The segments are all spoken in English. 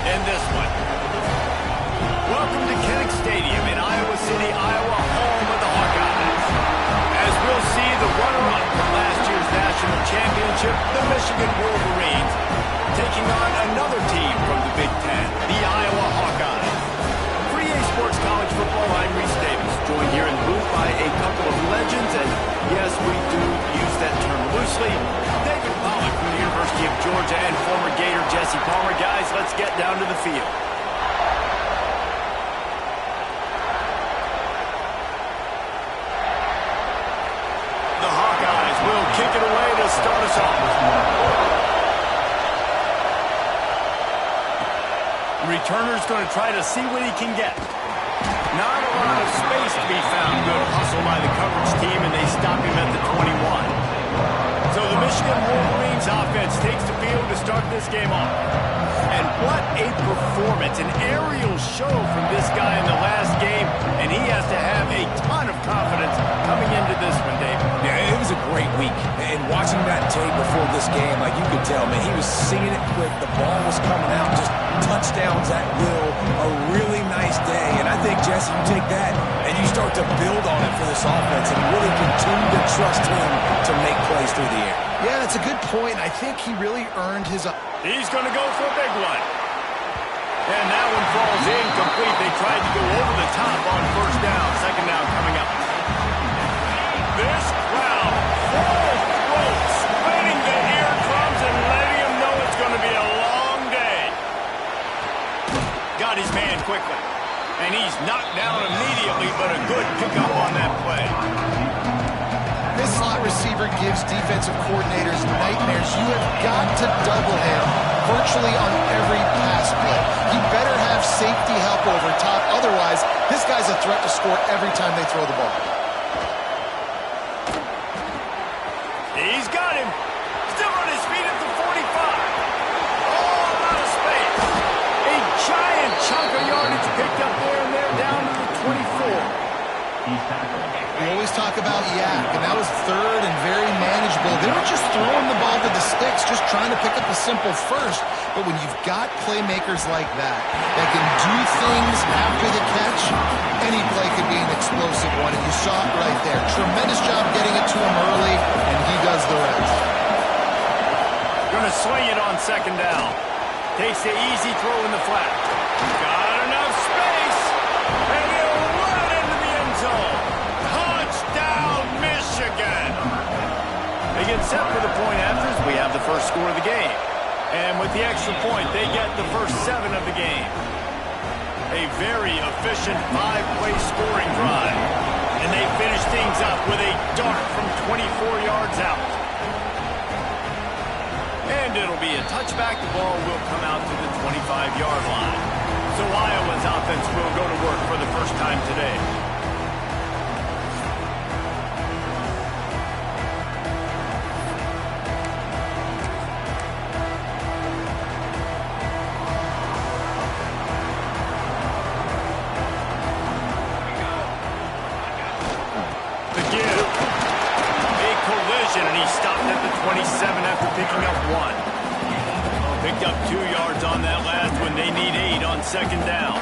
in this one. Welcome to Kinnick Stadium in Iowa City, Iowa, home of the Hawkeyes. As we'll see, the runner-up from last year's national championship, the Michigan Wolverines, taking on another team from the Big Ten, the Iowa Hawkeyes. For EA Sports College Football, I'm Reese Davis, joined here in the booth by a couple of legends, and yes, we do use that term loosely. David Pollack from the University of Georgia and former Gator Jesse Palmer. Guys, let's get down to the field. The Hawkeyes will kick it away to start us off. Returner's going to try to see what he can get. Not a lot of space to be found. Good hustle by the coverage team, and they stop him at the 21. So the Michigan Wolverines offense takes the field to start this game off. And what a performance, an aerial show from this guy in the last game, and he has to have a ton of confidence coming into this one, Dave. Yeah, it was a great week. And watching that tape before this game, like you could tell, man, he was singing it quick. The ball was coming out, just touchdowns at will. A really nice day. And I think, Jesse, you take that and you start to build on it for this offense and really continue to trust him to make plays through the air. Yeah, that's a good point. I think he really earned his... He's going to go for a big one. And that one falls incomplete. They tried to go over the top on first down. Second down coming up. This crowd full throat, spinning the eardrums and letting him know it's going to be a long day. Got his man quickly. And he's knocked down immediately, but a good pickup on that play. This slot receiver gives defensive coordinators nightmares. You have got to double him virtually on every pass play. He better have safety help over top. Otherwise, this guy's a threat to score every time they throw the ball. He's got him. Still on his feet at the 45. All out of space. A giant chunk of yardage picked up there, and they're down to the 24. We always talk about yak, and that was third and very manageable. They were just throwing the ball to the sticks, just trying to pick up a simple first. But when you've got playmakers like that can do things after the catch, any play could be an explosive one, and you saw it right there. Tremendous job getting it to him early, and he does the rest. Going to swing it on second down. Takes the easy throw in the flat. Got enough space, and he'll run it into the end zone. Touchdown, Michigan! They get set for the point afters. We have the first score of the game. And with the extra point, they get the first 7 of the game. A very efficient 5-play scoring drive. And they finish things up with a dart from 24 yards out. And it'll be a touchback. The ball will come out to the 25-yard line. So Iowa's offense will go to work for the first time today. And he stopped at the 27 after picking up 1. Picked up 2 yards on that last one. They need 8 on second down.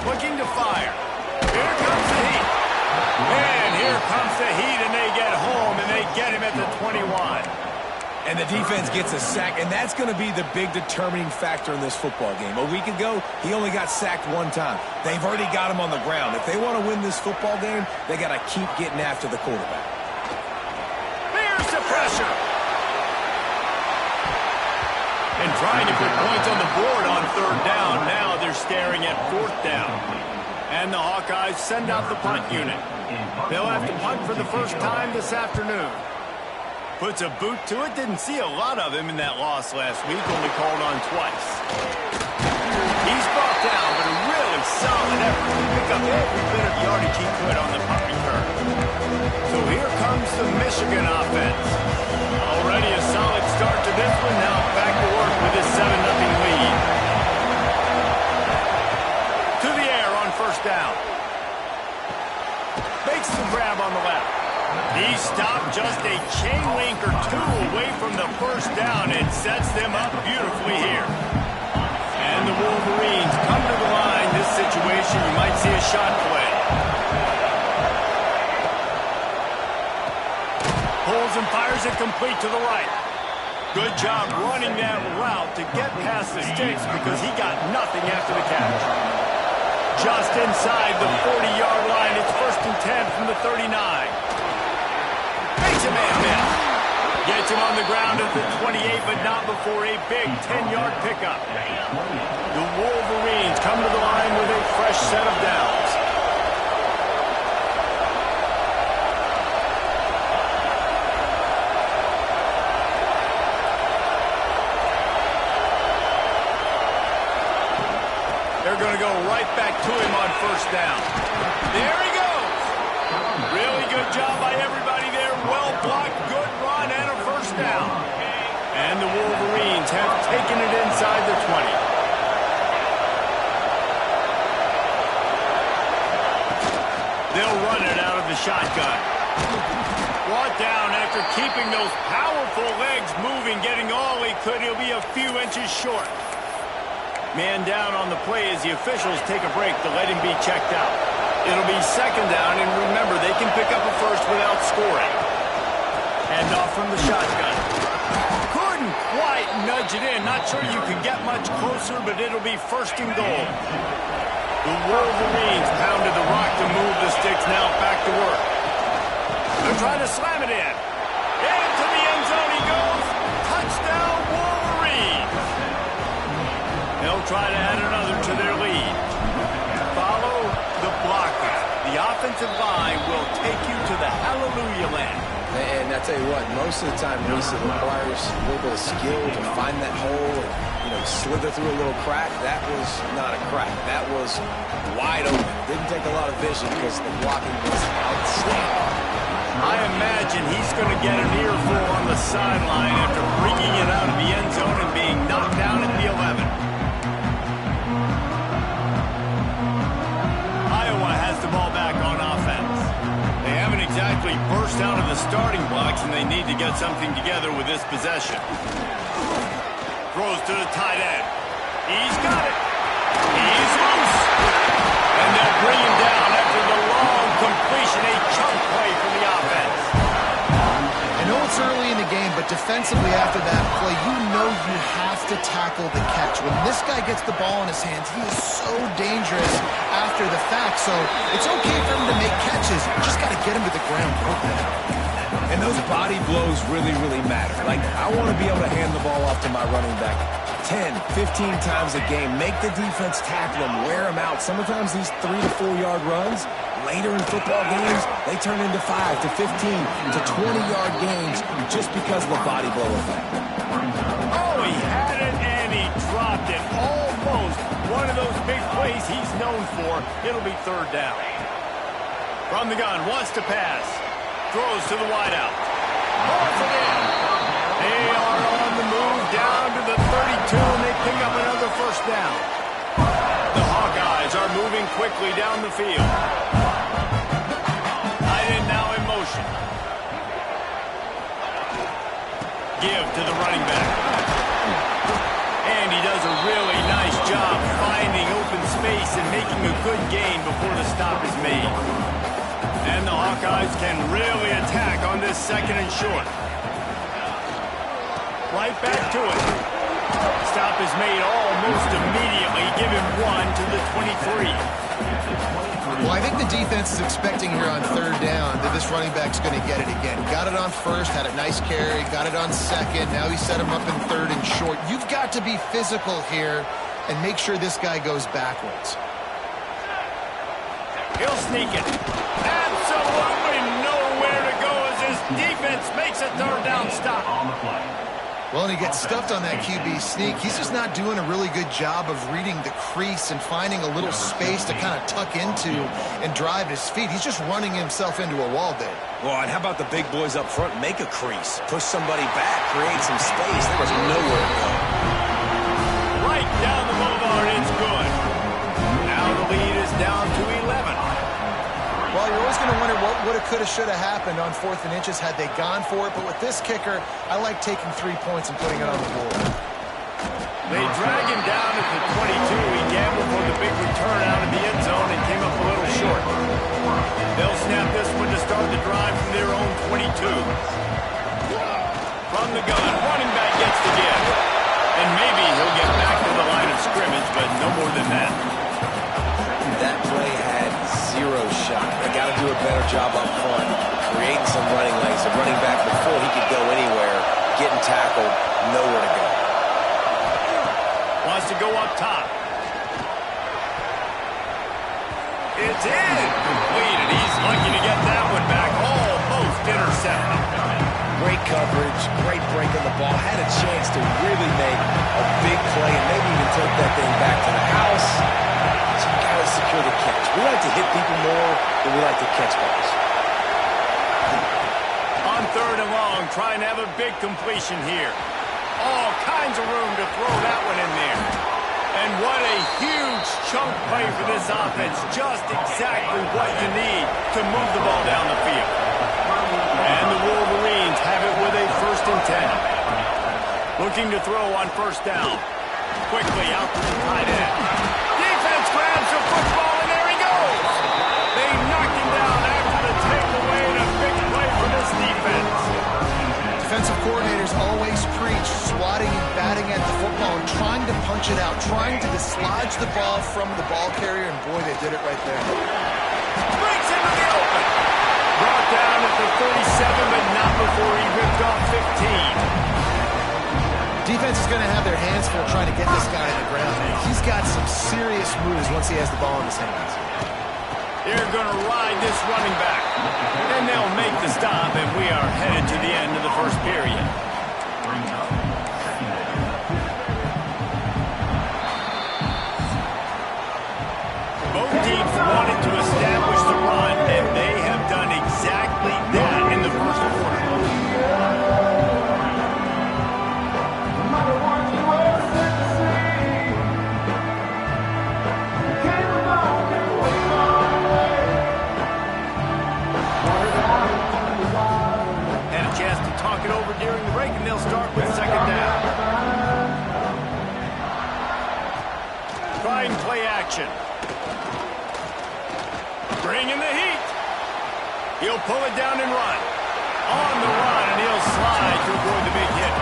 Looking to fire. Here comes the heat. And here comes the heat, and they get home, and they get him at the 21. And the defense gets a sack, and that's going to be the big determining factor in this football game. A week ago, he only got sacked 1 time. They've already got him on the ground. If they want to win this football game, they got to keep getting after the quarterback. There's the pressure. And trying to put points on the board on third down. Now they're staring at fourth down. And the Hawkeyes send out the punt unit. They'll have to punt for the first time this afternoon. Puts a boot to it. Didn't see a lot of him in that loss last week. Only called on twice. He's brought down, but a really solid effort to pick up every bit of yardage he could on the punt return. So here comes the Michigan offense. Already a solid start to this one. Now back to work with his 7-0 lead. To the air on first down. Makes the grab on the left. He stopped just a chain link or two away from the first down and sets them up beautifully here. And the Wolverines come to the line. This situation, you might see a shot play. Pulls and fires it complete to the right. Good job running that route to get past the sticks because he got nothing after the catch. Just inside the 40-yard line, it's 1st and 10 from the 39. Makes a man miss. Gets him on the ground at the 28, but not before a big 10-yard pickup. The Wolverines come to the line with a fresh set of downs. They're going to go right back to him on 1st down. There he goes. Really good job by everybody there. Well blocked, good run, and a 1st down. And the Wolverines have taken it inside the 20. They'll run it out of the shotgun. Brought down after keeping those powerful legs moving, getting all he could. He'll be a few inches short. Man down on the play as the officials take a break to let him be checked out. It'll be 2nd down, and remember, they can pick up a first without scoring. Hand off from the shotgun. Couldn't quite nudge it in. Not sure you can get much closer, but it'll be 1st and goal. The Wolverines pounded the rock to move the sticks. Now back to work. They're trying to slam it in. Into the end zone he goes. Touchdown, Wolverines. They'll try to add another to their lead. Follow the blocker. The offensive line will take you to the hallelujah land. And I tell you what, most of the time, Reese, it requires a little bit of skill to find that hole and, slither through a little crack. That was not a crack. That was wide open. Didn't take a lot of vision because the blocking was outstanding. I imagine he's going to get an earful on the sideline after bringing it out of the end zone and being knocked down at the 11. Iowa has the ball back on offense. They haven't exactly burst out of the starting blocks, and they need to get something together with this possession. Throws to the tight end. He's got it. He's loose. And they'll bring him down after the long completion, a chunk play for the offense. I know it's early in the game, but defensively after that play, you know you have to tackle the catch. When this guy gets the ball in his hands, he is so dangerous after the fact. So it's okay for him to make catches. You just got to get him to the ground quickly. And those body blows really, really matter. Like, I want to be able to hand the ball off to my running back 10, 15 times a game. Make the defense tackle him, wear him out. Sometimes these 3 to 4 yard runs, later in football games, they turn into 5 to 15 to 20-yard gains just because of the body blow effect. Oh, he had it and he dropped it. Almost one of those big plays he's known for. It'll be 3rd down. From the gun, wants to pass. Throws to the wideout. Pulls it in. They are on the move down to the 32, and they pick up another 1st down. The Hawkeyes are moving quickly down the field. Tight end now in motion. Give to the running back. And he does a really nice job finding open space and making a good gain before the stop is made. And the Hawkeyes can really attack on this 2nd and short. Right back to it. Stop is made almost immediately. Give him 1 to the 23. Well, I think the defense is expecting here on 3rd down that this running back's going to get it again. Got it on 1st, had a nice carry, got it on 2nd. Now he set him up in 3rd and short. You've got to be physical here and make sure this guy goes backwards. He'll sneak it. Absolutely nowhere to go as his defense makes a 3rd down stop. Well, and he gets stuffed on that QB sneak. He's just not doing a really good job of reading the crease and finding a little space to kind of tuck into and drive his feet. He's just running himself into a wall there. Well, and how about the big boys up front? Make a crease. Push somebody back. Create some space. There was nowhere to go. Right down the boulevard, it's good. Now the lead is down to 11. Well, you're always going to wonder what woulda, coulda, shoulda happened on 4th and inches had they gone for it. But with this kicker, I like taking 3 points and putting it on the board. They drag him down at the 22. He gambled for the big return out of the end zone and came up a little short. They'll snap this one to start the drive from their own 22. From the gun, running back gets the give. And maybe he'll get back to the line of scrimmage, but no more than that. That play had 0 shot. They got to do a better job up front, creating some running lanes. The running back, before he could go anywhere, getting tackled, nowhere to go. Wants to go up top. It's in. Complete, and he's lucky to get that one back. Almost intercepted. Great coverage, great break on the ball. Had a chance to really make a big play and maybe even take that thing back to the house. So you got to secure the catch. We like to hit people more than we like to catch balls. On 3rd and long, trying to have a big completion here. All kinds of room to throw that one in there. And what a huge chunk play for this offense. Just exactly what you need to move the ball down the field. And the Wolverines have it with a 1st and 10. Looking to throw on 1st down. Quickly out to the tight end. Defense grabs the football, and there he goes. They knocked him down after the takeaway, and a big play for this defense. Defensive coordinators always preach swatting and batting at the football and trying to punch it out, trying to dislodge the ball from the ball carrier, and boy, they did it right there. Breaks into the open. Brought down at the 37, but not before he ripped off 15. Defense is going to have their hands full trying to get this guy on the ground. He's got some serious moves once he has the ball in his hands. They're going to ride this running back. And they'll make the stop, and we are headed to the end of the 1st period. Both teams wanted to establish the run, and they have done exactly that in the 1st quarter. Talk it over during the break, and they'll start with 2nd down. Try and play action. Bring in the heat. He'll pull it down and run. On the run, and he'll slide to avoid the big hit.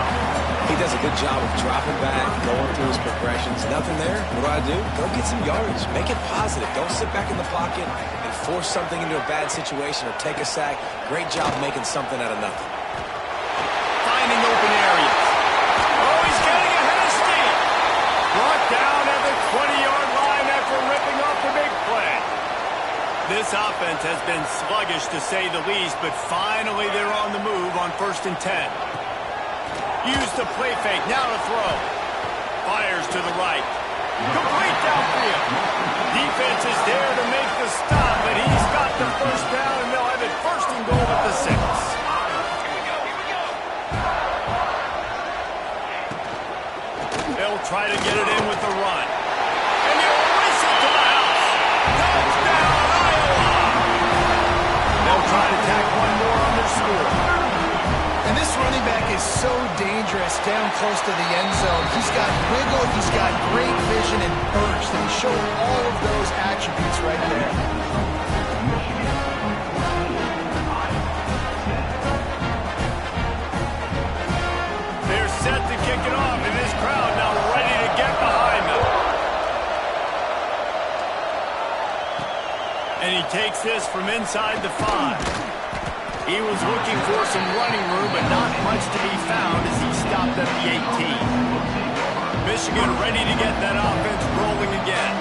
He does a good job of dropping back, going through his progressions. Nothing there. What do? Go get some yardage. Make it positive. Don't sit back in the pocket and force something into a bad situation or take a sack. Great job making something out of nothing. Finding open areas. Oh, he's getting ahead of steam. Brought down at the 20-yard line after ripping off the big play. This offense has been sluggish to say the least, but finally they're on the move on 1st and 10. Use the play fake, now to throw. Fires to the right. Complete downfield. Defense is there to make the stop, but he's got the 1st down, and they'll have it 1st and goal at the 6. They'll try to get it in with the run. And they'll race it to the house. Touchdown, Iowa! They'll try to tack one more on their score. And this running back is so dangerous down close to the end zone. He's got wiggle, he's got great vision and burst, and he showed all of those attributes right there. They're set to kick it off, and this crowd now ready to get behind them. And he takes this from inside the 5. He was looking for some running room, but not much to be found as he stopped at the 18. Michigan ready to get that offense rolling again.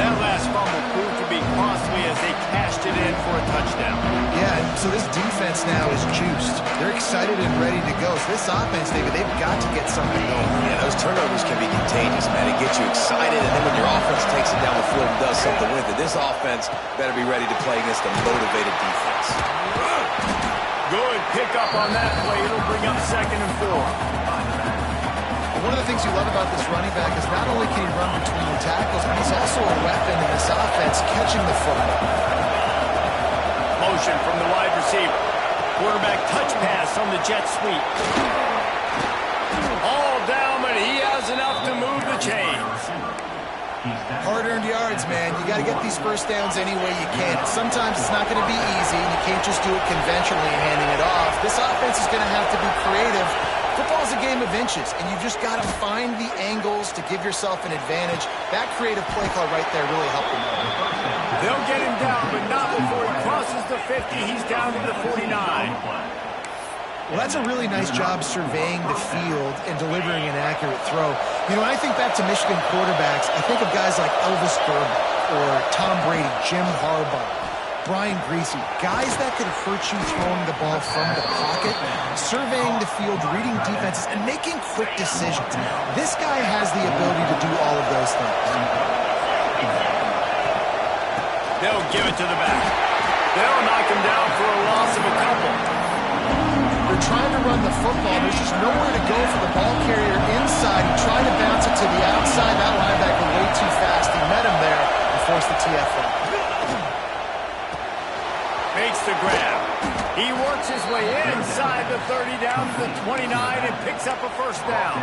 That last fumble proved to be costly as they cashed it in for a touchdown. Yeah, so this defense now is juiced. They're excited and ready to go. So this offense, David, they've got to get something going. Yeah, those turnovers can be contagious, man. It gets you excited, and then when your offense takes it down the field and does something with it, this offense better be ready to play against a motivated defense. Good pickup on that play. It'll bring up 2nd and 4. One of the things you love about this running back is not only can he run between the tackles, but he's also a weapon in this offense, catching the football. motion from the wide receiver. Quarterback touch pass on the jet sweep. All down, but he has enough to move the chains. Hard-earned yards, man. You got to get these first downs any way you can. Sometimes it's not going to be easy, and you can't just do it conventionally and handing it off. This offense is going to have to be creative. Football is a game of inches, and you've just got to find the angles to give yourself an advantage. That creative play call right there really helped them out. They'll get him down, but not before he crosses the 50. He's down to the 49. Well, that's a really nice job surveying the field and delivering an accurate throw. You know, when I think back to Michigan quarterbacks, I think of guys like Elvis Gerber or Tom Brady, Jim Harbaugh, Brian Griese, guys that could hurt you throwing the ball from the pocket, surveying the field, reading defenses, and making quick decisions. This guy has the ability to do all of those things. They'll give it to the back. They'll knock him down for a loss of a couple. They're trying to run the football. There's just nowhere to go for the ball carrier inside. He tried to bounce it to the outside. That linebacker way too fast. He met him there and forced the TFL. Makes the grab. He works his way inside the 30 down to the 29 and picks up a first down.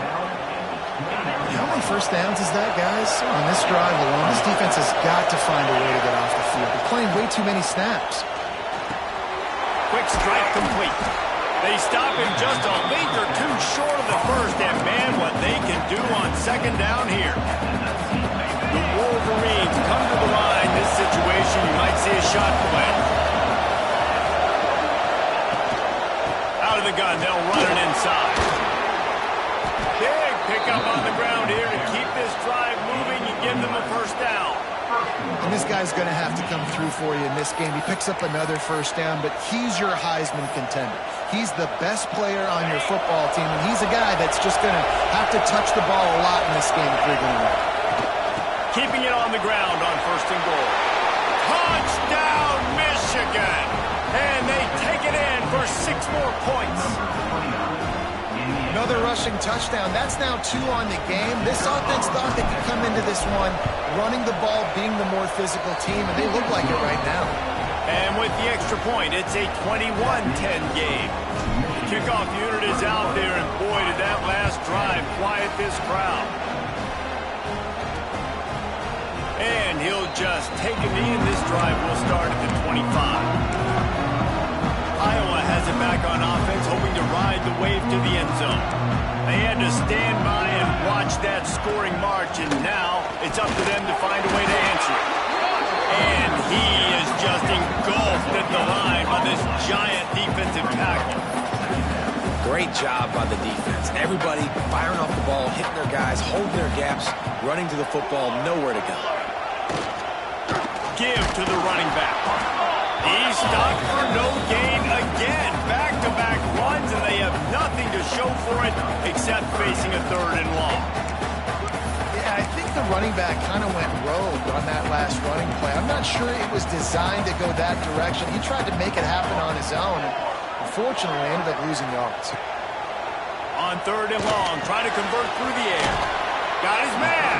How many first downs is that, guys? On this drive alone, this defense has got to find a way to get off the field. They're playing way too many snaps. Quick strike complete. They stop him just a length or two short of the first, and man, what they can do on second down here. The Wolverines come to the line. This situation, you might see a shot play. Out of the gun, they'll run it inside. Big pickup on the ground here to keep this drive moving and give them a first down. And this guy's going to have to come through for you in this game. He picks up another first down, but he's your Heisman contender. He's the best player on your football team, and he's a guy that's just going to have to touch the ball a lot in this game if you're going to win. Keeping it on the ground on first and goal. Touchdown, Michigan! And they take it in for 6 more points. Another rushing touchdown. That's now 2 on the game. This offense thought they could come into this one running the ball, being the more physical team, and they look like it right now. And with the extra point, it's a 21-10 game. Kickoff unit is out there, and boy, did that last drive quiet this crowd. And he'll just take a knee, and this drive will start at the 25. Iowa has it back on offense, hoping to ride the wave to the end zone. They had to stand by and watch that scoring march, and now it's up to them to find a way to answer it. And he is just engulfed at the line by this giant defensive tackle. Great job by the defense. Everybody firing off the ball, hitting their guys, holding their gaps, running to the football, nowhere to go. Give to the running back. He's stopped for no gain again. Back-to-back runs, and they have nothing to show for it except facing a 3rd and long. Yeah, I think the running back kind of went rogue on that last running play. I'm not sure it was designed to go that direction. He tried to make it happen on his own, and unfortunately ended up losing yards. On 3rd and long, trying to convert through the air. Got his man.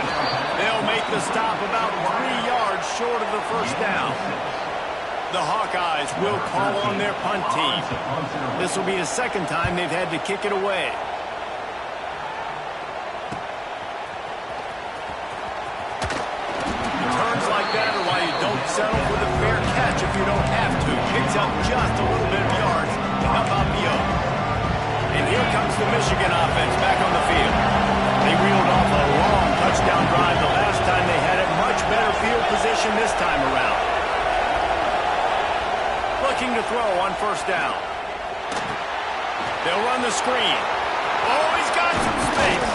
They'll make the stop about 3 yards short of the first down. The Hawkeyes will call on their punt team. This will be the 2nd time they've had to kick it away. Turns like that are why you don't settle for the fair catch if you don't have to. Picks up just a little bit of yards to help out the O. And here comes the Michigan offense back on the field. They reeled off a long touchdown drive the last time. They had a much better field position this time around. Looking to throw on first down. They'll run the screen. Oh, he's got some space.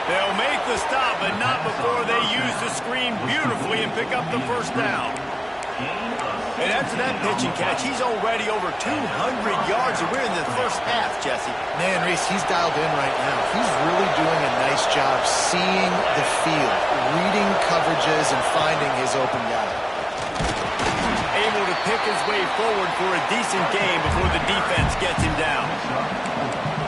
They'll make the stop, but not before they use the screen beautifully and pick up the first down. And after that pitch and catch, he's already over 200 yards, and we're in the first half, Jesse. Man, Reese, he's dialed in right now. He's really doing a nice job seeing the field, reading coverages, and finding his open guy. Able to pick his way forward for a decent game before the defense gets him down.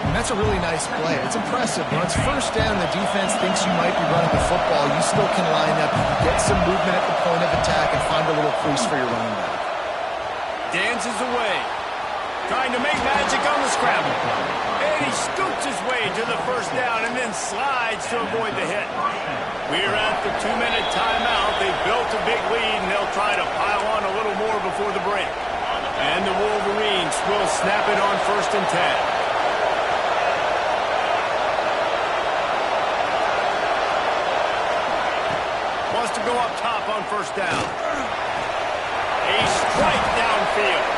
And that's a really nice play. It's impressive. When it's first down, the defense thinks you might be running the football. You still can line up, get some movement at the point of attack, and find a little crease for your running back. dances away. Trying to make magic on the scramble. And he scoots his way to the first down and then slides to avoid the hit. We're at the 2-minute timeout. They've built a big lead, and they'll try to pile on a little more before the break. And the Wolverines will snap it on 1st and 10. Wants to go up top on 1st down. A strike downfield.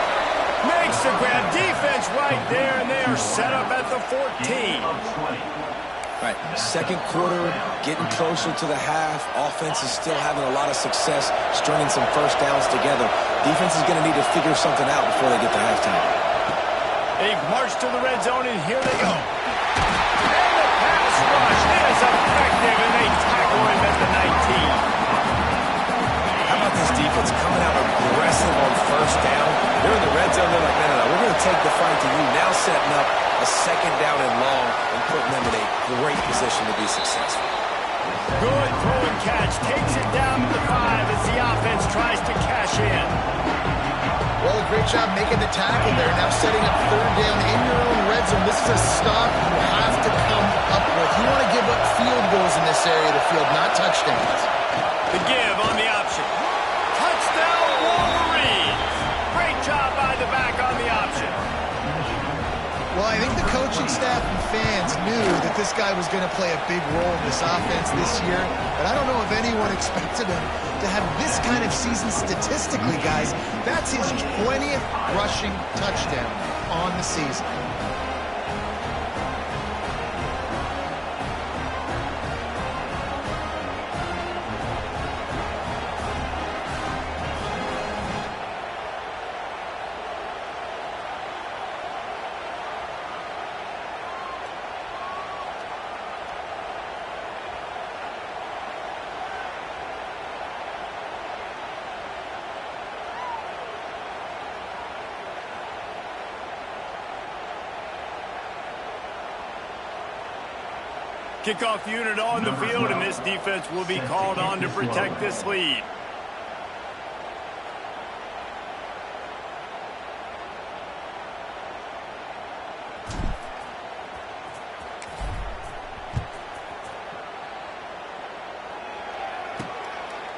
Makes the grab. Defense right there, and they are set up at the 14. Right, second quarter, getting closer to the half. Offense is still having a lot of success stringing some first downs together. Defense is going to need to figure something out before they get to halftime. They march to the red zone, and here they go. And the pass rush is effective, and they tackle him at the 19. How about this defense coming out aggressive on 1st down? They're in the red zone. They're like, no, we're going to take the fight to you. Now setting up a 2nd down and long and putting them in a great position to be successful. Good throw and catch. Takes it down to the 5 as the offense tries to cash in. Well, a great job making the tackle there. Now setting up 3rd down in your own red zone. This is a stop you have to come up with. You want to give up field goals in this area of the field, not touchdowns. The give on the option. Touchdown, Wolverines. Great job by the back on the option. Well, I think the coaching staff and fans knew that this guy was going to play a big role in this offense this year, but I don't know if anyone expected him to have this kind of season statistically, guys. That's his 20th rushing touchdown on the season. Kickoff unit on the field, and this defense will be called on to protect this lead.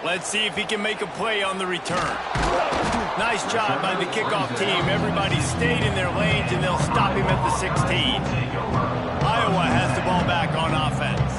Let's see if he can make a play on the return. Nice job by the kickoff team. Everybody stayed in their lanes, and they'll stop him at the 16. Iowa has the ball back on offense.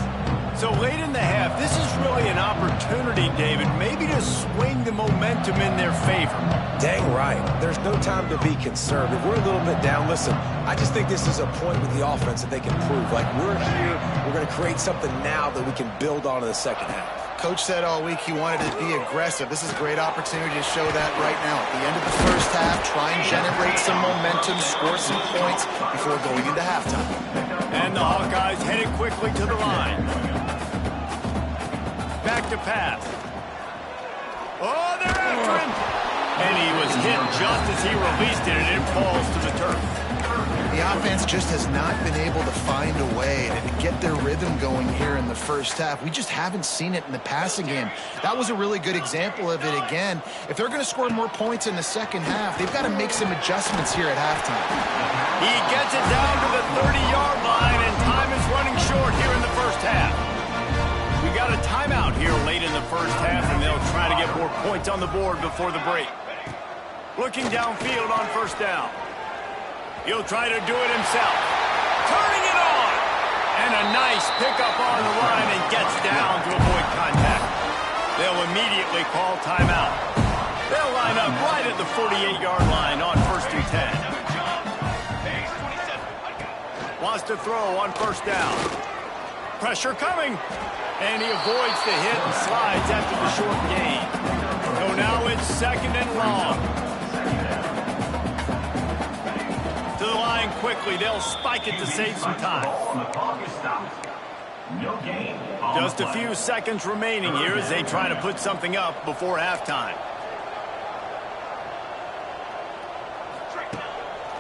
So late in the half, this is really an opportunity, David, maybe to swing the momentum in their favor. Dang right. There's no time to be concerned. If we're a little bit down, listen, I just think this is a point with the offense that they can prove. Like, we're here, we're going to create something now that we can build on in the second half. Coach said all week he wanted to be aggressive. This is a great opportunity to show that right now. At the end of the first half, try and generate some momentum, score some points before going into halftime. And the Hawkeyes headed quickly to the line. Back to pass. Oh, they're after him! And he was hit just as he released it, and it falls to the turf. The offense just has not been able to find a way to get their rhythm going here in the first half. We just haven't seen it in the passing game. That was a really good example of it again. If they're going to score more points in the second half, they've got to make some adjustments here at halftime. He gets it down to the 30-yard line, and time is running short here in the first half. We got a timeout here late in the first half, and they'll try to get more points on the board before the break. Looking downfield on 1st down. He'll try to do it himself. Turning it on! And a nice pickup on the line and gets down to avoid contact. They'll immediately call timeout. They'll line up right at the 48-yard line on 1st and 10. Wants to throw on 1st down. Pressure coming. And he avoids the hit and slides after the short gain. So now it's 2nd and long. To the line quickly. They'll spike it to save some time. Just a few seconds remaining here as they try to put something up before halftime.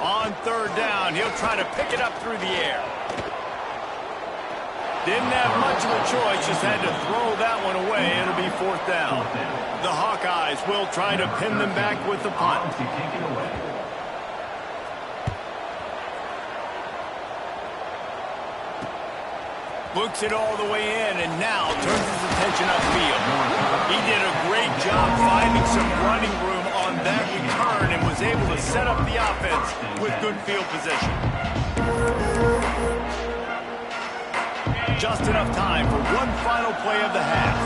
On 3rd down, he'll try to pick it up through the air. Didn't have much of a choice, just had to throw that one away. It'll be 4th down. The Hawkeyes will try to pin them back with the punt. Books it all the way in, and now turns his attention upfield. He did a great job finding some running room on that return and was able to set up the offense with good field position. Just enough time for one final play of the half.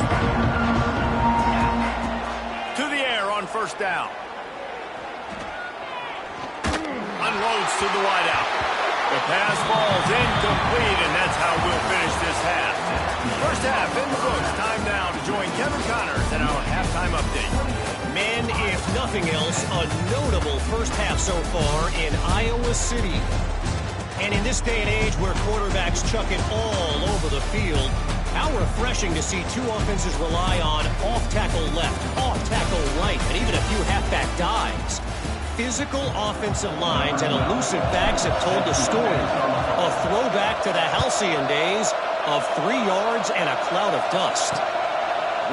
To the air on 1st down. Unloads to the wideout. The pass falls incomplete, and that's how we'll finish this half. First half in the books. Time now to join Kevin Connors in our halftime update. Man, if nothing else, a notable first half so far in Iowa City. And in this day and age where quarterbacks chuck it all over the field, how refreshing to see two offenses rely on off-tackle left, off-tackle right, and even a few halfback dives. Physical offensive lines and elusive backs have told the story. A throwback to the halcyon days of 3 yards and a cloud of dust.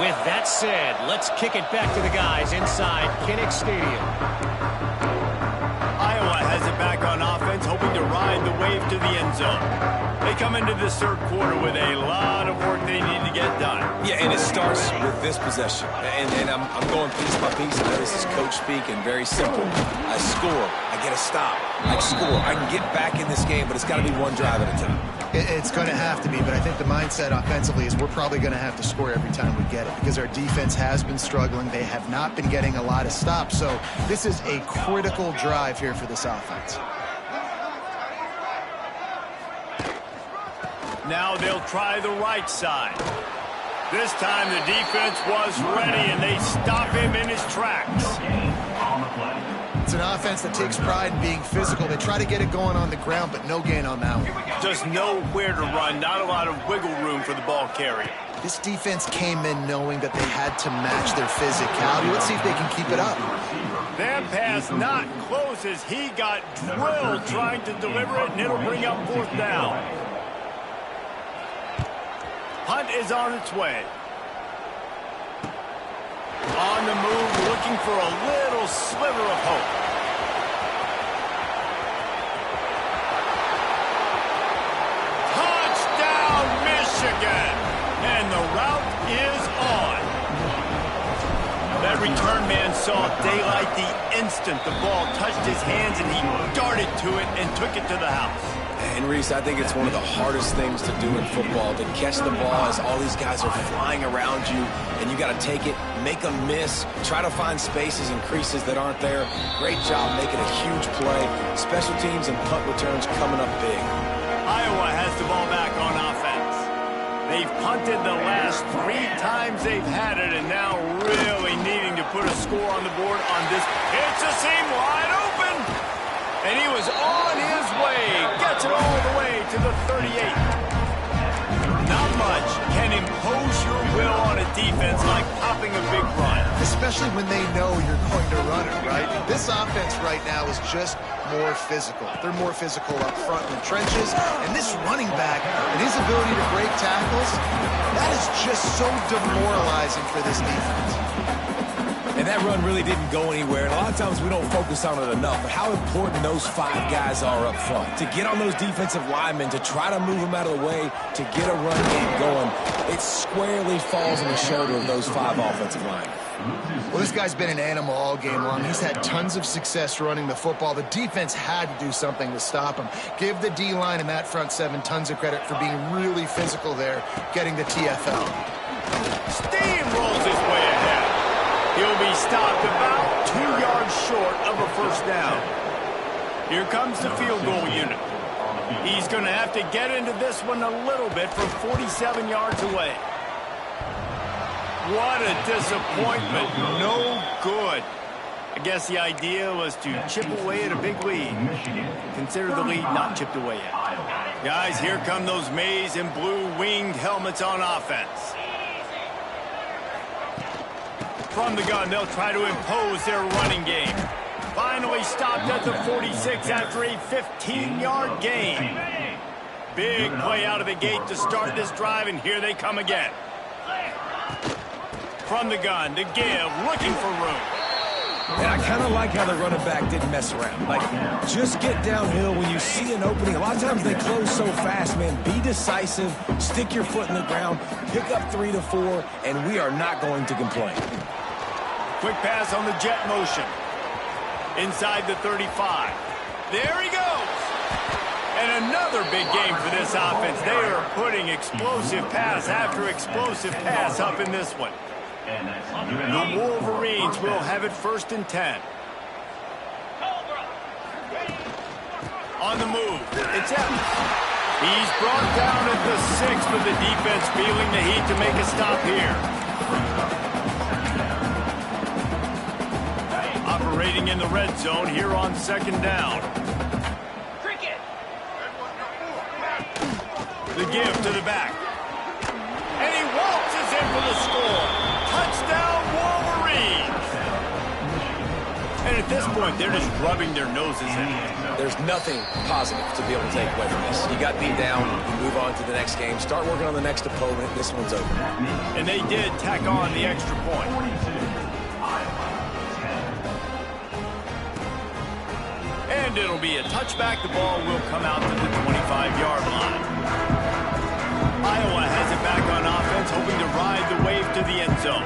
With that said, let's kick it back to the guys inside Kinnick Stadium. Iowa has it back on offense, hoping to ride the wave to the end zone. They come into this 3rd quarter with a lot of work they need to get done. Yeah, and it starts with this possession. And I'm going piece by piece. I know this is coach speak and very simple. I score. I get a stop. I score. I can get back in this game, but it's got to be one drive at a time. It's going to have to be, but I think the mindset offensively is we're probably going to have to score every time we get it because our defense has been struggling. They have not been getting a lot of stops, so this is a critical drive here for this offense. Now they'll try the right side. This time the defense was ready, and they stop him in his tracks. It's an offense that takes pride in being physical. They try to get it going on the ground, but no gain on that one. Just nowhere to run, not a lot of wiggle room for the ball carrier. This defense came in knowing that they had to match their physicality. Let's see if they can keep it up. That pass not close as he got drilled trying to deliver it, and it'll bring up 4th down. Punt is on its way. On the move, looking for a little sliver of hope. Touchdown, Michigan! And the route is on. That return man saw daylight the instant the ball touched his hands, and he darted to it and took it to the house. And Reese, I think it's one of the hardest things to do in football, to catch the ball as all these guys are flying around you, and you got to take it, make them miss, try to find spaces and creases that aren't there. Great job making a huge play. Special teams and punt returns coming up big. Iowa has the ball back on offense. They've punted the last 3 times they've had it, and now really needing to put a score on the board on this. It's a seam wide open! And he was on his way. Gets it all the way to the 38. Not much can impose your will on a defense like popping a big run. Especially when they know you're going to run it, right? This offense right now is just more physical. They're more physical up front in the trenches. And this running back and his ability to break tackles, that is just so demoralizing for this defense. And that run really didn't go anywhere. And a lot of times we don't focus on it enough. But how important those 5 guys are up front. To get on those defensive linemen, to try to move them out of the way, to get a run game going, it squarely falls on the shoulder of those 5 offensive linemen. Well, this guy's been an animal all game long. He's had tons of success running the football. The defense had to do something to stop him. Give the D-line and that front 7 tons of credit for being really physical there, getting the TFL. Steamrolls his way ahead. He'll be stopped about 2 yards short of a 1st down. Here comes the field goal unit. He's going to have to get into this one a little bit from 47 yards away. What a disappointment. No good. I guess the idea was to chip away at a big lead. Consider the lead not chipped away yet. Guys, here come those maize and blue winged helmets on offense. From the gun, they'll try to impose their running game. Finally stopped at the 46 after a 15-yard gain. Big play out of the gate to start this drive, and here they come again. From the gun, the give, looking for room. And I kind of like how the running back didn't mess around. Like, just get downhill when you see an opening. A lot of times they close so fast, man. Be decisive, stick your foot in the ground, pick up 3 to 4, and we are not going to complain. Quick pass on the jet motion. Inside the 35. There he goes. And another big game for this offense. They are putting explosive pass after explosive pass up in this one. The Wolverines will have it 1st and 10. On the move, it's Evans. He's brought down at the 6, but the defense feeling the heat to make a stop here. Operating in the red zone here on 2nd down. The give to the back. And he waltzes in for the score. Touchdown, Wolverines! And at this point, they're just rubbing their noses in it. There's nothing positive to be able to take away from this. You got beat down, you move on to the next game, start working on the next opponent. This one's over. And they did tack on the extra point. And it'll be a touchback. The ball will come out to the 25-yard line. Iowa has it back on offense, hoping to ride the wave to the end zone.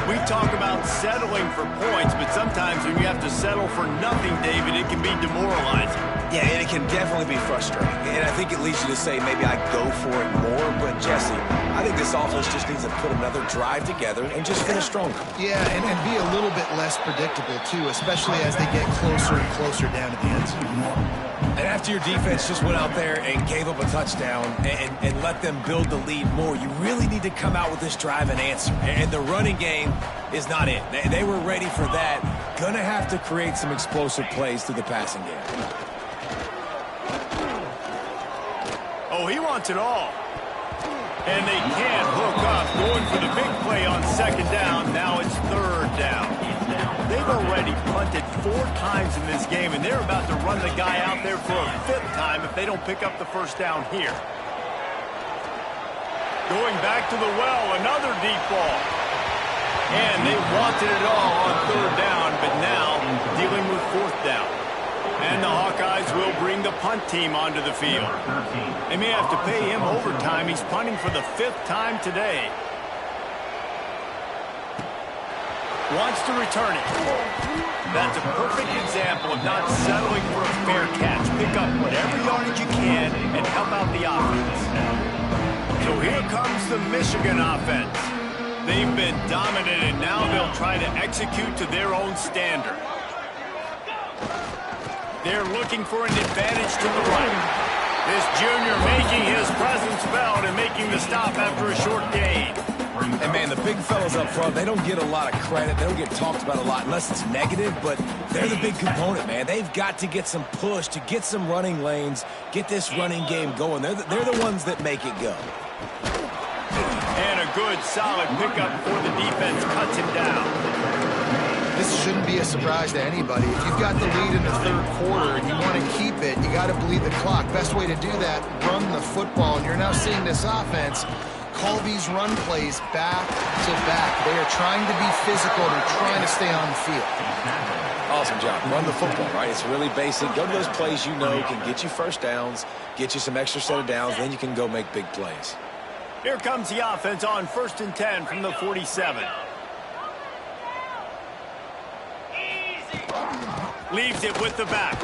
We talk about settling for points, but sometimes when you have to settle for nothing, David, it can be demoralizing. Yeah, and it can definitely be frustrating. And I think it leads you to say maybe I go for it more. But, Jesse, I think this offense just needs to put another drive together and just finish stronger. Yeah, and be a little bit less predictable, too, especially as they get closer and closer down to the end zone. And after your defense just went out there and gave up a touchdown and let them build the lead more, you really need to come out with this drive and answer. And the running game is not it. They were ready for that. Going to have to create some explosive plays through the passing game. Oh, he wants it all. And they can't hook up. Going for the big play on 2nd down. Now it's 3rd down. They've already punted 4 times in this game, and they're about to run the guy out there for a 5th time if they don't pick up the 1st down here. Going back to the well, another deep ball. And they wanted it all on 3rd down, but now dealing with 4th down. And the Hawkeyes will bring the punt team onto the field. They may have to pay him overtime. He's punting for the 5th time today. Wants to return it. That's a perfect example of not settling for a fair catch. Pick up whatever yardage you can and help out the offense. So here comes the Michigan offense. They've been dominated. Now they'll try to execute to their own standard. They're looking for an advantage to the right. This junior making his presence felt and making the stop after a short gain. And, man, the big fellas up front, they don't get a lot of credit. They don't get talked about a lot unless it's negative, but they're the big component, man. They've got to get some push, to get some running lanes, get this running game going. They're the ones that make it go. And a good, solid pickup before the defense cuts him down. This shouldn't be a surprise to anybody. If you've got the lead in the 3rd quarter and you want to keep it, you got to bleed the clock. Best way to do that, run the football. And you're now seeing this offense call these run plays back to back. They are trying to be physical. They're trying to stay on the field. Awesome job. Run the football, right? It's really basic. Go to those plays you know can get you 1st downs, get you some extra set of downs, then you can go make big plays. Here comes the offense on 1st and 10 from the 47. Leaves it with the back.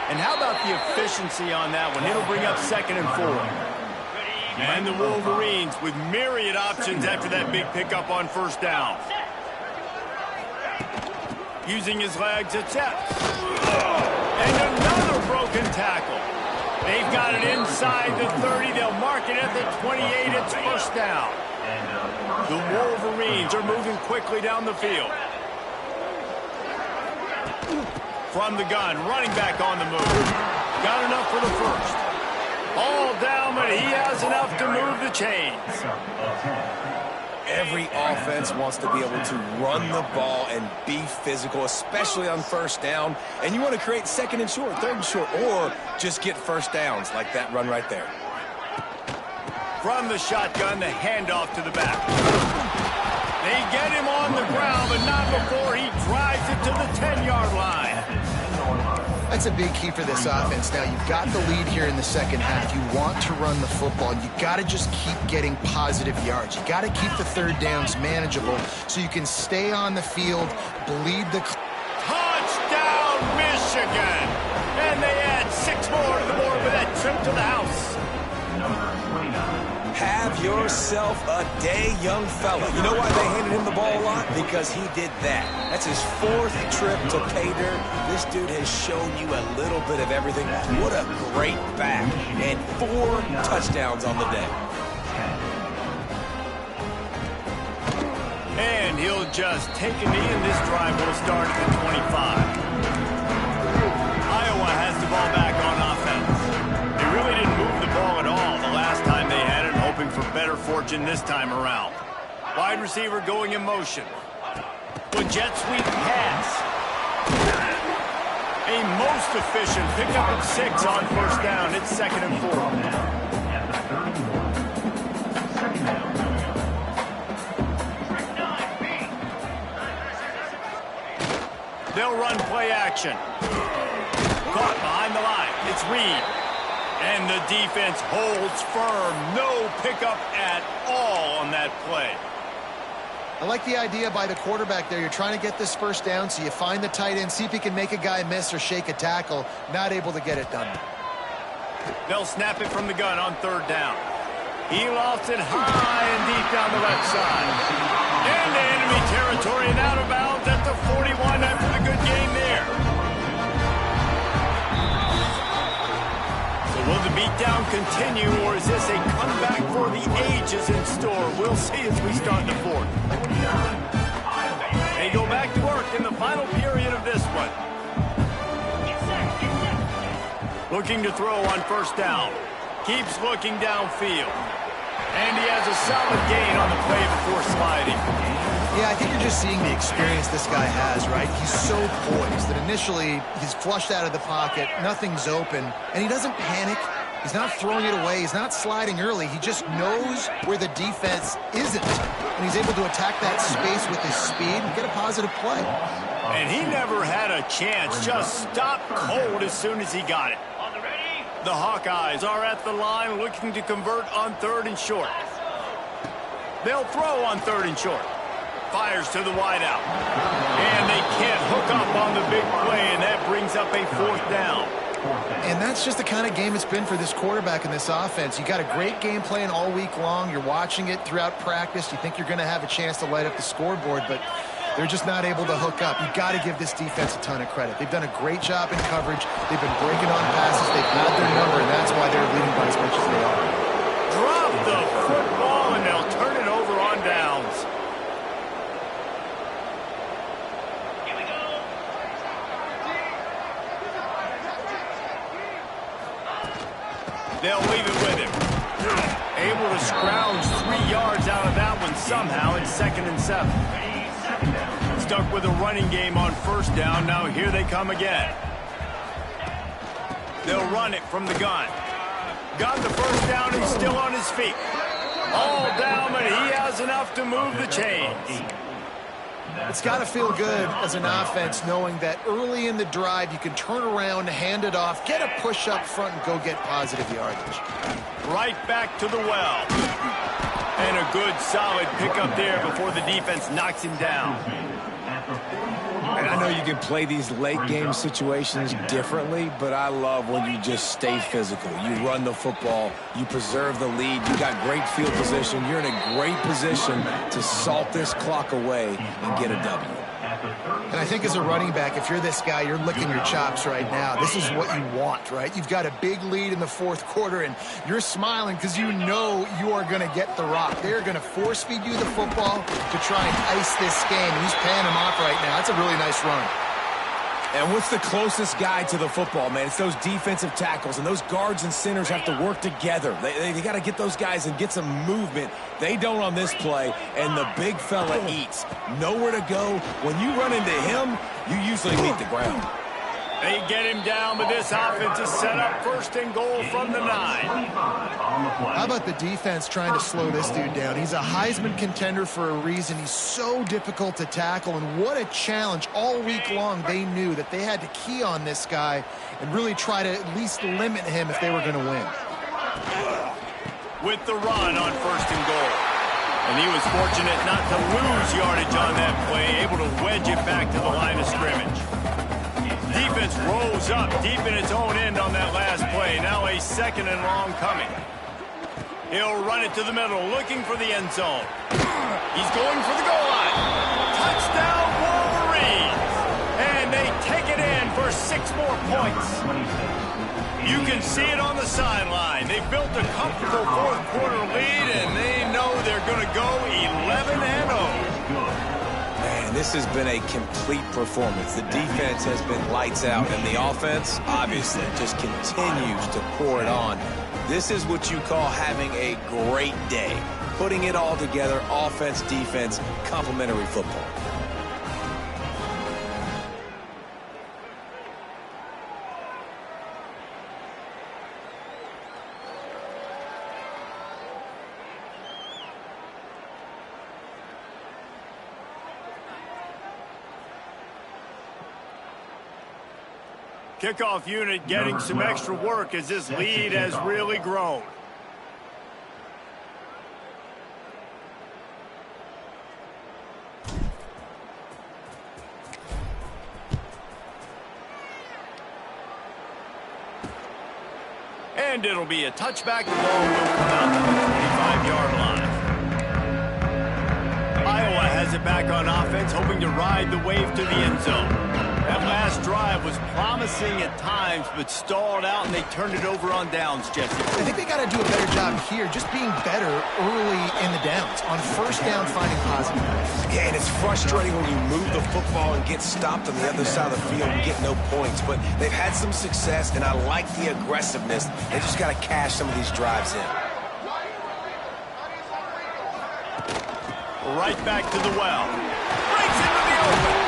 And how about the efficiency on that one? It'll bring up 2nd and 4. And the Wolverines with myriad options after that big pickup on 1st down. Using his legs, it's Epps. And another broken tackle. They've got it inside the 30. They'll mark it at the 28. It's 1st down. The Wolverines are moving quickly down the field. From the gun, running back on the move. Got enough for the 1st. All down, but he has enough to move the chains. Every offense wants to be able to run the ball and be physical, especially on first down. And you want to create second and short, third and short, or just get first downs like that run right there. From the shotgun, the handoff to the back. They get him on the ground, but not before he drives it to the 10-yard line. That's a big key for this offense. Now, you've got the lead here in the second half. You want to run the football. You got to just keep getting positive yards. You got to keep the third downs manageable so you can stay on the field, bleed the... Touchdown, Michigan! And they add 6 more to the board with that trip to the house. Have yourself a day, young fella. You know why they handed him the ball a lot? Because he did that. That's his 4th trip to pay dirt. This dude has shown you a little bit of everything. What a great back. And 4 touchdowns on the day. And he'll just take a knee, and this drive will start at the 25. Iowa has the ball back on offense. They really didn't move the ball at all the last time they had it, hoping for better fortune this time around. Wide receiver going in motion. With jet sweep pass. A most efficient pickup of 6 on first down. It's 2nd and 4. They'll run play action. Caught behind the line. It's Reed. And the defense holds firm. No pickup at all on that play. I like the idea by the quarterback there. You're trying to get this first down, so you find the tight end, see if he can make a guy miss or shake a tackle. Not able to get it done. They'll snap it from the gun on 3rd down. He lofts it high and deep down the left side. Into enemy territory and out of bounds at the 41 after the good game there. Will the beatdown continue, or is this a comeback for the ages in store? We'll see as we start the 4th. They go back to work in the final period of this one. Looking to throw on first down. Keeps looking downfield. And he has a solid gain on the play before sliding. Yeah, I think you're just seeing the experience this guy has, right? He's so poised that initially he's flushed out of the pocket, nothing's open, and he doesn't panic. He's not throwing it away. He's not sliding early. He just knows where the defense isn't, and he's able to attack that space with his speed and get a positive play. And he never had a chance. Just stopped cold as soon as he got it. The Hawkeyes are at the line looking to convert on 3rd and short. They'll throw on 3rd and short. Fires to the wideout. And they can't hook up on the big play, and that brings up a 4th down. And that's just the kind of game it's been for this quarterback in this offense. You got a great game plan all week long. You're watching it throughout practice. You think you're going to have a chance to light up the scoreboard, but they're just not able to hook up. You've got to give this defense a ton of credit. They've done a great job in coverage. They've been breaking on passes. They've had their number, and that's why they're leading by as much as they are. Drop the football, and they'll turn it over on downs. They'll leave it with him. Able to scrounge 3 yards out of that one somehow. It's 2nd and 7. Stuck with a running game on first down. Now here they come again. They'll run it from the gun. Got the first down and still on his feet. All down, but he has enough to move the chains. It's got to feel good as an offense knowing that early in the drive you can turn around, hand it off, get a push up front, and go get positive yardage. Right back to the well. And a good, solid pickup there before the defense knocks him down. And I know you can play these late-game situations differently, but I love when you just stay physical. You run the football. You preserve the lead. You got great field position. You're in a great position to salt this clock away and get a W. And I think as a running back, if you're this guy, you're licking your chops right now. This is what you want, right? You've got a big lead in the 4th quarter, and you're smiling because you know you are going to get the rock. They're going to force-feed you the football to try and ice this game. He's paying him off right now. That's a really nice run. And what's the closest guy to the football, man? It's those defensive tackles, and those guards and centers have to work together. They got to get those guys and get some movement. They don't on this play, and the big fella eats. Nowhere to go. When you run into him, you usually meet the ground. They get him down, but this offense is set up first and goal from the 9. How about the defense trying to slow this dude down? He's a Heisman contender for a reason. He's so difficult to tackle, and what a challenge. All week long, they knew that they had to key on this guy and really try to at least limit him if they were going to win. With the run on first and goal. And he was fortunate not to lose yardage on that play, able to wedge it back to the line of scrimmage. Defense rolls up deep in its own end on that last play. Now a second and long coming. He'll run it to the middle, looking for the end zone. He's going for the goal line. Touchdown, Wolverines! And they take it in for 6 more points. You can see it on the sideline. They built a comfortable fourth quarter lead, and they know they're going to go 11-0. Man, this has been a complete performance. The defense has been lights out, and the offense, obviously, just continues to pour it on. This is what you call having a great day. Putting it all together, offense, defense, complementary football. Kickoff unit getting some extra work as this lead has really grown. And it'll be a touchback. The ball will come out to the 25-yard line. Iowa has it back on offense, hoping to ride the wave to the end zone. That last drive was promising at times, but stalled out, and they turned it over on downs, Jesse. I think they got to do a better job here, just being better early in the downs. On first down, finding positive. Yeah, and it's frustrating when you move the football and get stopped on the other side of the field and get no points. But they've had some success, and I like the aggressiveness. They just got to cash some of these drives in. Right back to the well. Breaks into the open.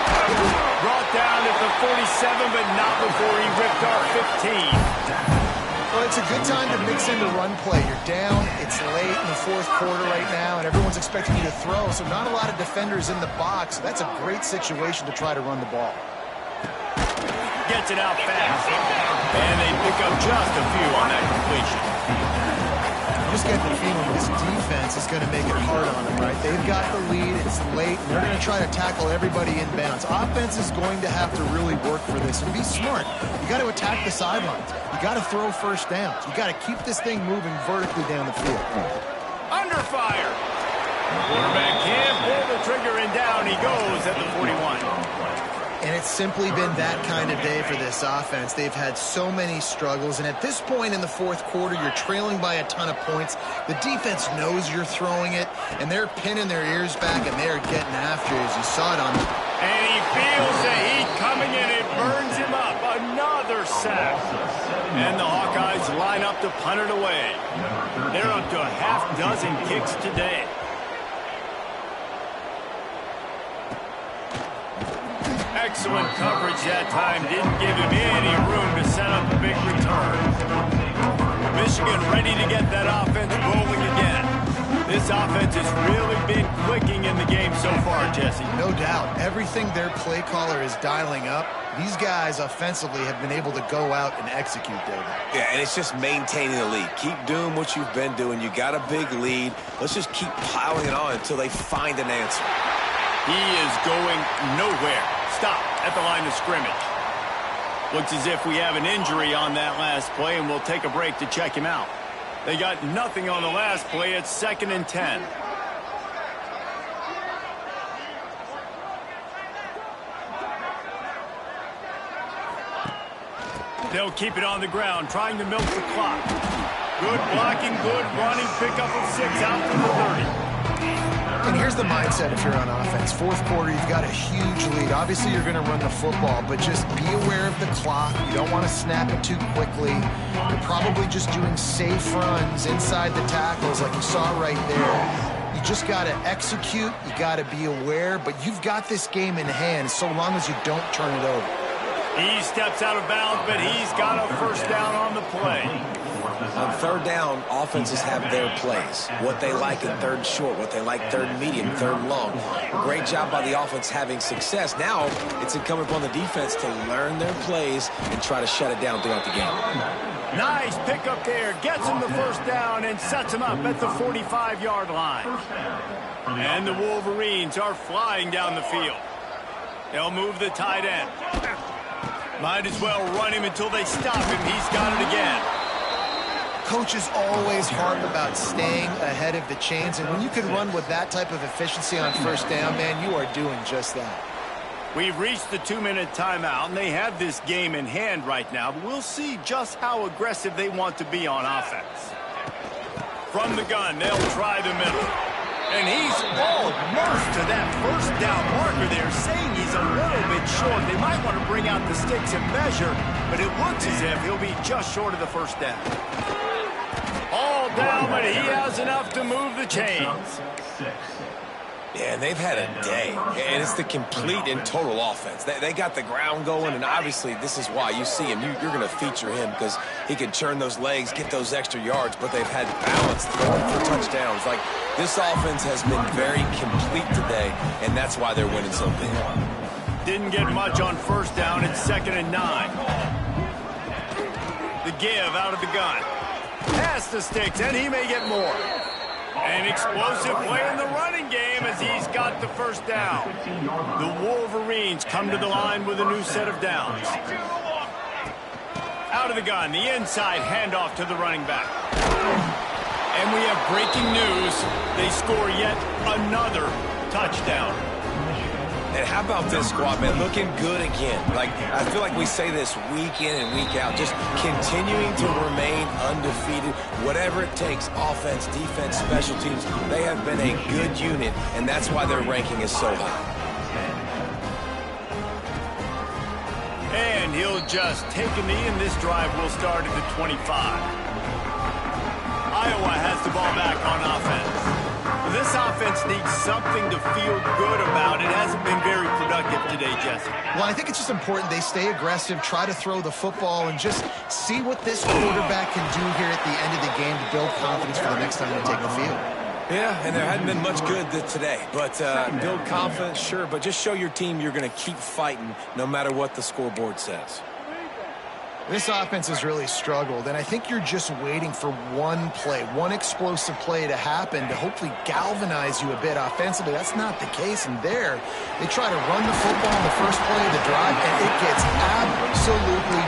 Brought down at the 47, but not before he ripped off 15. Well, it's a good time to mix in the run play. You're down, it's late in the fourth quarter right now, and everyone's expecting you to throw, so not a lot of defenders in the box. That's a great situation to try to run the ball. Gets it out fast. And they pick up just a few on that completion. I'm just getting the feeling this defense is going to make it hard on them, right? They've got the lead, it's late, and they're going to try to tackle everybody in bounds. Offense is going to have to really work for this and be smart. You got to attack the sidelines. You got to throw first downs. You got to keep this thing moving vertically down the field. Under fire. The quarterback can't pull the trigger, and down he goes at the 41. And it's simply been that kind of day for this offense. They've had so many struggles, and at this point in the fourth quarter, you're trailing by a ton of points. The defense knows you're throwing it, and they're pinning their ears back, and they're getting after you, as you saw it on the... And he feels the heat coming in. It burns him up. Another sack. And the Hawkeyes line up to punt it away. They're up to a half-dozen kicks today. Excellent coverage that time. Didn't give him any room to set up a big return. Michigan ready to get that offense rolling again. This offense has really been clicking in the game so far, Jesse. No doubt. Everything their play caller is dialing up, these guys offensively have been able to go out and execute, David. Yeah, and it's just maintaining the lead. Keep doing what you've been doing. You got a big lead. Let's just keep piling it on until they find an answer. He is going nowhere. Stop at the line of scrimmage. Looks as if we have an injury on that last play, and we'll take a break to check him out. They got nothing on the last play. It's 2nd and 10. They'll keep it on the ground, trying to milk the clock. Good blocking, good running, pickup of 6 out to the 30. And here's the mindset if you're on offense. Fourth quarter, you've got a huge lead. Obviously, you're going to run the football, but just be aware of the clock. You don't want to snap it too quickly. You're probably just doing safe runs inside the tackles like you saw right there. You just got to execute. You got to be aware, but you've got this game in hand so long as you don't turn it over. He steps out of bounds, but he's got a first down on the play. On third down, offenses have their plays. What they like in third short, what they like third medium, third long. Great job by the offense having success. Now it's incumbent upon the defense to learn their plays and try to shut it down throughout the game. Nice pickup there. Gets him the first down and sets him up at the 45-yard line. And the Wolverines are flying down the field. They'll move the tight end. Might as well run him until they stop him. He's got it again. Coaches always harp about staying ahead of the chains, and when you can run with that type of efficiency on first down, man, you are doing just that. We've reached the 2-minute timeout, and they have this game in hand right now, but we'll see just how aggressive they want to be on offense. From the gun, they'll try the middle. And he's almost to that first down marker there, saying he's a little bit short. They might want to bring out the sticks and measure, but it looks as if he'll be just short of the first down. All down, but he has enough to move the chains. Yeah, and they've had a day, and it's the complete and total offense. They got the ground going, and obviously this is why you see him. You're going to feature him because he can churn those legs, get those extra yards, but they've had balance throwing for touchdowns. Like, this offense has been very complete today, and that's why they're winning so big. Didn't get much on first down. It's 2nd and 9. The give out of the gun. Pass the sticks, and he may get more. An explosive play in the running game as he's got the first down. The Wolverines come to the line with a new set of downs. Out of the gun, the inside handoff to the running back. And we have breaking news. They score yet another touchdown. And how about this squad, man? Looking good again. Like, I feel like we say this week in and week out, just continuing to remain undefeated. Whatever it takes, offense, defense, special teams, they have been a good unit, and that's why their ranking is so high. And he'll just take a knee, and this drive will start at the 25. Iowa has the ball back on offense. This offense needs something to feel good about. It hasn't been very productive today, Jesse. Well, I think it's just important they stay aggressive, try to throw the football, and just see what this quarterback can do here at the end of the game to build confidence for the next time they take the field. Yeah, and there hadn't been much good today. But build confidence, sure, but just show your team you're going to keep fighting no matter what the scoreboard says. This offense has really struggled, and I think you're just waiting for one play, one explosive play to happen to hopefully galvanize you a bit offensively. That's not the case, and there, they try to run the football on the first play of the drive, and it gets absolutely